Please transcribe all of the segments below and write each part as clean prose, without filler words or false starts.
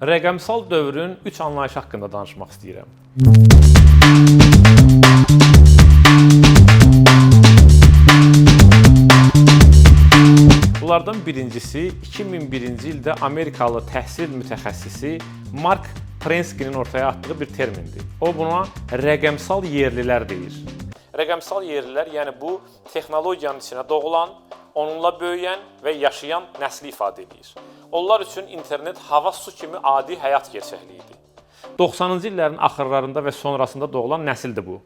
Rəqəmsal dövrün 3 anlayışı haqqında danışmaq istəyirəm. Bunlardan birincisi 2001-ci ildə Amerikalı təhsil mütəxəssisi Mark Prensky'nin ortaya atdığı bir termindir. O buna rəqəmsal yerlilər deyir. Rəqəmsal yerlilər, yəni bu texnologiyanın içinə doğulan, onunla böyüyən və yaşayan nəsli ifadə edir. Onlar üçün internet hava su kimi adi həyat gerçəkliyidir. 90-cı illərin axırlarında və sonrasında doğulan nəsildir bu.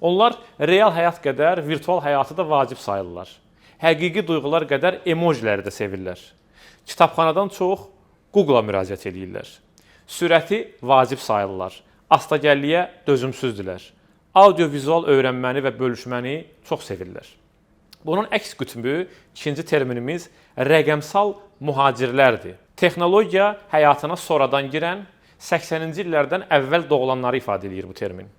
Onlar real həyat qədər virtual həyatı da vacib sayırlar. Həqiqi duyğular qədər emojiləri də sevirlər. Kitabxanadan çox Google-a müraciət edirlər. Sürəti vacib sayırlar. Astagəlliyə dözümsüzdürlər. Audio-vizual öyrənməni və bölüşməni çox sevirlər. Bunun əks qütbü, ikinci terminimiz rəqəmsal mühacirlərdir. Texnologiya həyatına sonradan girən, 80-ci illərdən əvvəl doğulanları ifadə edir bu termin.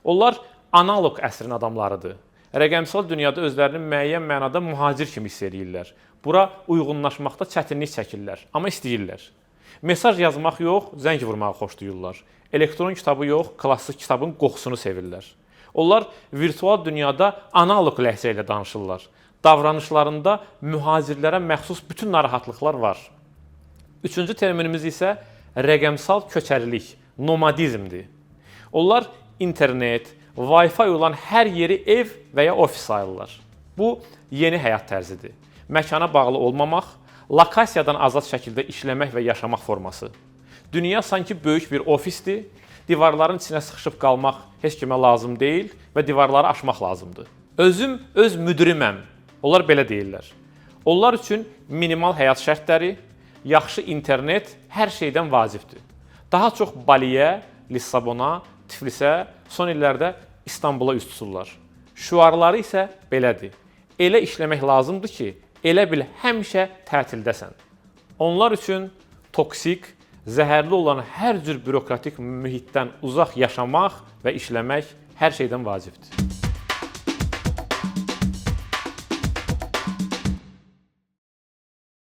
Onlar analoq əsrin adamlarıdır. Rəqəmsal dünyada özlərini müəyyən mənada mühacir kimi hiss edirlər. Bura uyğunlaşmaqda çətinlik çəkirlər, amma istəyirlər. Mesaj yazmaq yox, zəng vurmağı xoşlayırlar. Elektron kitabı yox, klassik kitabın qoxusunu sevirlər. Onlar virtual dünyada analoq ləhcə ilə danışırlar. Davranışlarında mühacirlərə məxsus bütün narahatlıqlar var. Üçüncü terminimiz isə rəqəmsal köçərilik, nomadizmdir. Onlar internet, Wi-Fi olan hər yeri ev və ya ofis sayırlar. Bu, yeni həyat tərzidir. Məkana bağlı olmamaq, lokasiyadan azad şəkildə işləmək və yaşamaq forması. Dünya sanki böyük bir ofisdir, divarların içinə sıxışıb qalmaq heç kimə lazım deyil və divarları aşmaq lazımdır. Özüm öz müdiriməm, onlar belə deyirlər. Onlar üçün minimal həyat şərtləri, yaxşı internet hər şeydən vacibdir. Daha çox Baliyə, Lissabona, Tiflisə, son illərdə İstanbula üst tuturlar. Şüarları isə belədir. Elə işləmək lazımdır ki, elə bil həmişə tətildəsən. Onlar üçün toksik, zəhərli olan hər cür bürokratik mühitdən uzaq yaşamaq və işləmək hər şeydən vacibdir.